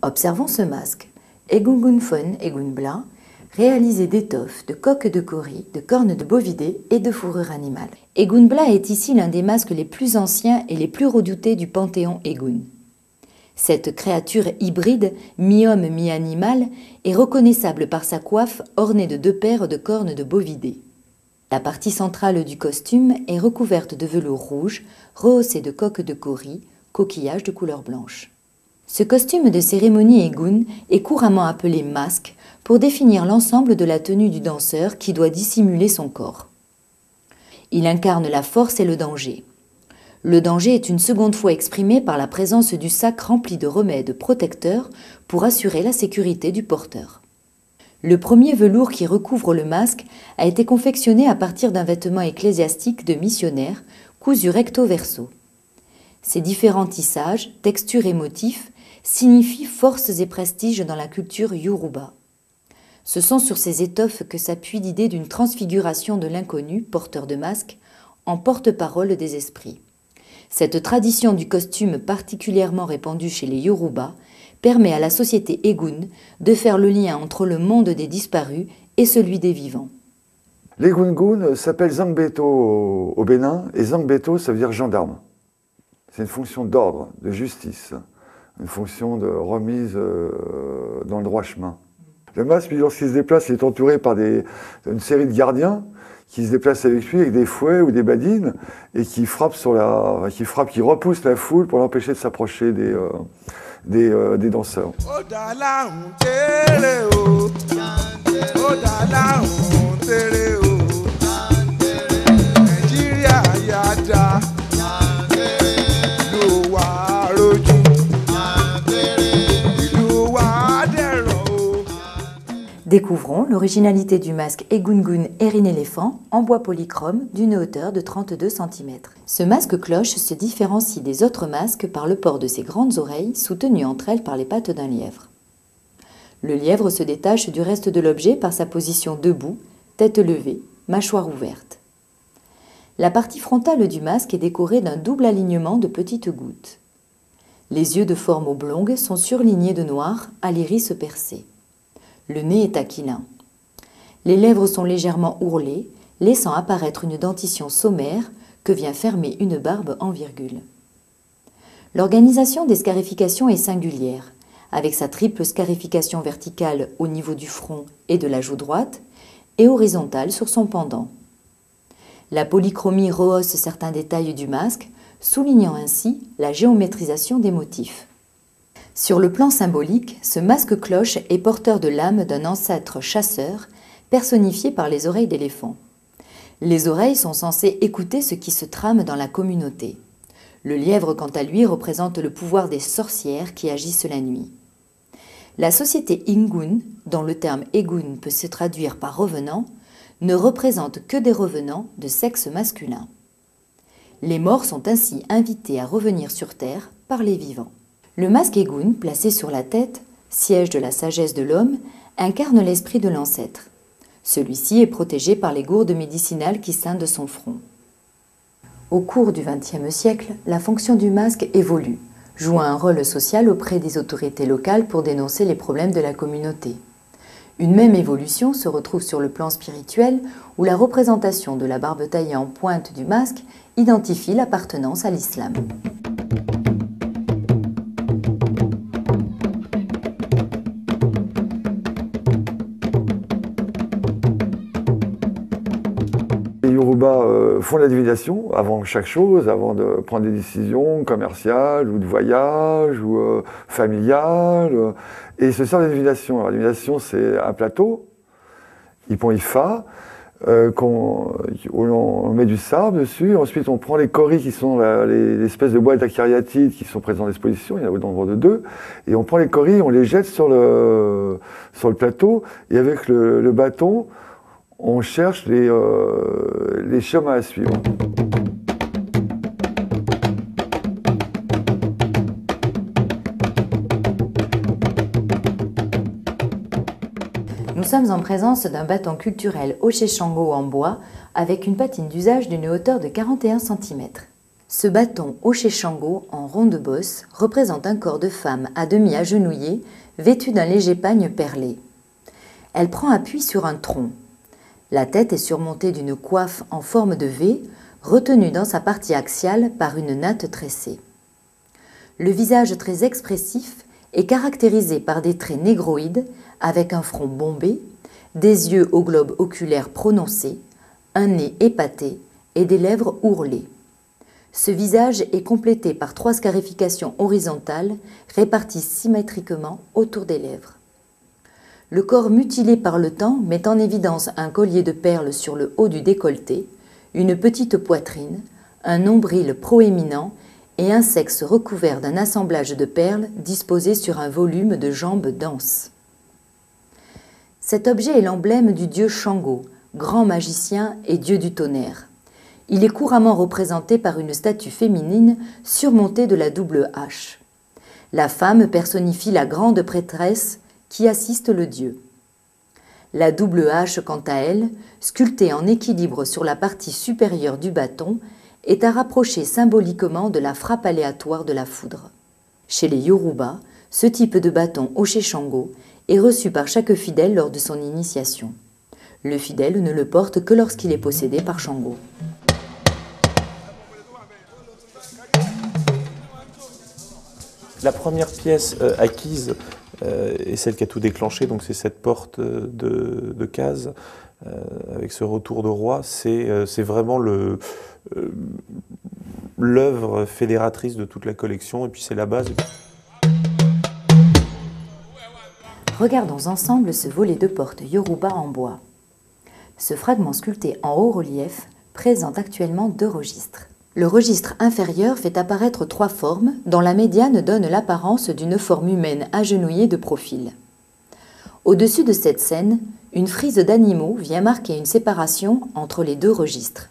Observons ce masque, Egungun Fon Egunbla, réalisé d'étoffes, de coques de cori, de cornes de bovidés et de fourrure animale. Egunbla est ici l'un des masques les plus anciens et les plus redoutés du panthéon Egun. Cette créature hybride, mi-homme, mi-animal, est reconnaissable par sa coiffe ornée de 2 paires de cornes de bovidés. La partie centrale du costume est recouverte de velours rouge, rehaussé de coques de cori, coquillages de couleur blanche. Ce costume de cérémonie Egun est couramment appelé masque pour définir l'ensemble de la tenue du danseur qui doit dissimuler son corps. Il incarne la force et le danger. Le danger est une seconde fois exprimé par la présence du sac rempli de remèdes protecteurs pour assurer la sécurité du porteur. Le premier velours qui recouvre le masque a été confectionné à partir d'un vêtement ecclésiastique de missionnaire cousu recto verso. Ces différents tissages, textures et motifs signifient forces et prestiges dans la culture Yoruba. Ce sont sur ces étoffes que s'appuie l'idée d'une transfiguration de l'inconnu, porteur de masque, en porte-parole des esprits. Cette tradition du costume particulièrement répandue chez les Yoruba permet à la société Egun de faire le lien entre le monde des disparus et celui des vivants. L'Egungun s'appelle Zangbeto au Bénin, et Zangbeto, ça veut dire gendarme. C'est une fonction d'ordre, de justice, une fonction de remise dans le droit chemin. Le masque, lorsqu'il se déplace, il est entouré par une série de gardiens qui se déplacent avec lui avec des fouets ou des badines et qui repoussent la foule pour l'empêcher de s'approcher des danseurs. Découvrons l'originalité du masque Egungun Erin éléphant en bois polychrome d'une hauteur de 32 cm. Ce masque cloche se différencie des autres masques par le port de ses grandes oreilles soutenues entre elles par les pattes d'un lièvre. Le lièvre se détache du reste de l'objet par sa position debout, tête levée, mâchoire ouverte. La partie frontale du masque est décorée d'un double alignement de petites gouttes. Les yeux de forme oblongue sont surlignés de noir à l'iris percé. Le nez est aquilin. Les lèvres sont légèrement ourlées, laissant apparaître une dentition sommaire que vient fermer une barbe en virgule. L'organisation des scarifications est singulière, avec sa triple scarification verticale au niveau du front et de la joue droite et horizontale sur son pendant. La polychromie rehausse certains détails du masque, soulignant ainsi la géométrisation des motifs. Sur le plan symbolique, ce masque cloche est porteur de l'âme d'un ancêtre chasseur, personnifié par les oreilles d'éléphant. Les oreilles sont censées écouter ce qui se trame dans la communauté. Le lièvre, quant à lui, représente le pouvoir des sorcières qui agissent la nuit. La société Ingun, dont le terme Egun peut se traduire par revenant, ne représente que des revenants de sexe masculin. Les morts sont ainsi invités à revenir sur Terre par les vivants. Le masque Egun, placé sur la tête, siège de la sagesse de l'homme, incarne l'esprit de l'ancêtre. Celui-ci est protégé par les gourdes médicinales qui scindent son front. Au cours du XXe siècle, la fonction du masque évolue, jouant un rôle social auprès des autorités locales pour dénoncer les problèmes de la communauté. Une même évolution se retrouve sur le plan spirituel où la représentation de la barbe taillée en pointe du masque identifie l'appartenance à l'islam. Les Yoruba font la divination avant chaque chose, avant de prendre des décisions commerciales ou de voyage ou familiales. Et ils se servent de la divination. Alors, la divination, c'est un plateau, Ipon Ifa, on met du sable dessus. Ensuite, on prend les coris qui sont les espèces de boîtes d'acariatide qui sont présentes dans l'exposition, il y en a au nombre de 2. Et on prend les coris, on les jette sur le plateau, et avec le bâton, on cherche les chemins à suivre. Nous sommes en présence d'un bâton culturel Osheshango en bois avec une patine d'usage d'une hauteur de 41 cm. Ce bâton hoché Shango en rond de bosse représente un corps de femme à demi agenouillé, vêtu d'un léger pagne perlé. Elle prend appui sur un tronc. La tête est surmontée d'une coiffe en forme de V, retenue dans sa partie axiale par une natte tressée. Le visage très expressif est caractérisé par des traits négroïdes avec un front bombé, des yeux au globe oculaire prononcé, un nez épaté et des lèvres ourlées. Ce visage est complété par 3 scarifications horizontales réparties symétriquement autour des lèvres. Le corps mutilé par le temps met en évidence un collier de perles sur le haut du décolleté, une petite poitrine, un nombril proéminent et un sexe recouvert d'un assemblage de perles disposées sur un volume de jambes denses. Cet objet est l'emblème du dieu Shango, grand magicien et dieu du tonnerre. Il est couramment représenté par une statue féminine surmontée de la double hache. La femme personnifie la grande prêtresse qui assiste le dieu. La double hache, quant à elle, sculptée en équilibre sur la partie supérieure du bâton, est à rapprocher symboliquement de la frappe aléatoire de la foudre. Chez les Yoruba, ce type de bâton hoché Shango est reçu par chaque fidèle lors de son initiation. Le fidèle ne le porte que lorsqu'il est possédé par Shango. La première pièce acquise est celle qui a tout déclenché, donc c'est cette porte de case avec ce retour de roi. C'est vraiment l'œuvre fédératrice de toute la collection et puis c'est la base. Regardons ensemble ce volet de porte Yoruba en bois. Ce fragment sculpté en haut relief présente actuellement 2 registres. Le registre inférieur fait apparaître 3 formes, dont la médiane donne l'apparence d'une forme humaine agenouillée de profil. Au-dessus de cette scène, une frise d'animaux vient marquer une séparation entre les 2 registres.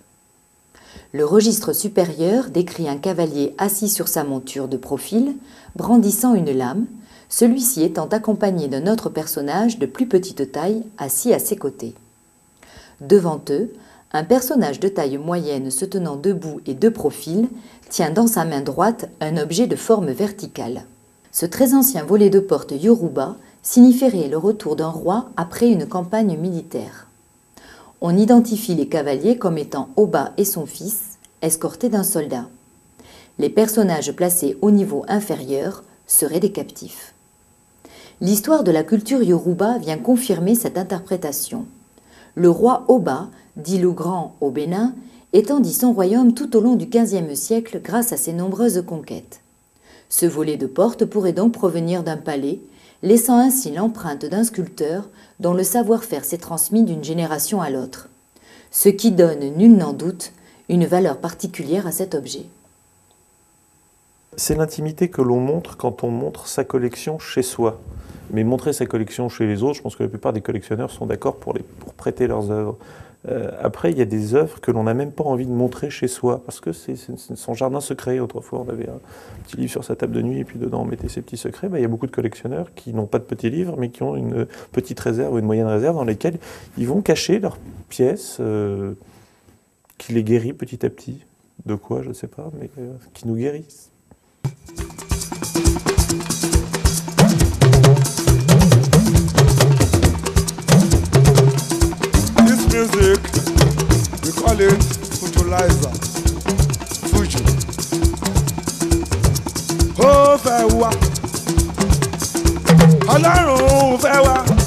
Le registre supérieur décrit un cavalier assis sur sa monture de profil, brandissant une lame, celui-ci étant accompagné d'un autre personnage de plus petite taille assis à ses côtés. Devant eux, un personnage de taille moyenne se tenant debout et de profil tient dans sa main droite un objet de forme verticale. Ce très ancien volet de porte Yoruba signifierait le retour d'un roi après une campagne militaire. On identifie les cavaliers comme étant Oba et son fils, escortés d'un soldat. Les personnages placés au niveau inférieur seraient des captifs. L'histoire de la culture Yoruba vient confirmer cette interprétation. Le roi Oba, dit le Grand au Bénin, étendit son royaume tout au long du XVe siècle grâce à ses nombreuses conquêtes. Ce volet de porte pourrait donc provenir d'un palais, laissant ainsi l'empreinte d'un sculpteur dont le savoir-faire s'est transmis d'une génération à l'autre. Ce qui donne, nul n'en doute, une valeur particulière à cet objet. C'est l'intimité que l'on montre quand on montre sa collection chez soi. Mais montrer sa collection chez les autres, je pense que la plupart des collectionneurs sont d'accord pour prêter leurs œuvres. Après, il y a des œuvres que l'on n'a même pas envie de montrer chez soi, parce que c'est son jardin secret. Autrefois, on avait un petit livre sur sa table de nuit, et puis dedans, on mettait ses petits secrets. Il y a beaucoup de collectionneurs qui n'ont pas de petits livres, mais qui ont une petite réserve ou une moyenne réserve dans lesquelles ils vont cacher leurs pièces, qui les guérit petit à petit. De quoi, je ne sais pas, mais qui nous guérissent. Music, we call it Futurizer, Fuji. Ó fẹ́ wá, Ọlọ́run fẹ́ wá.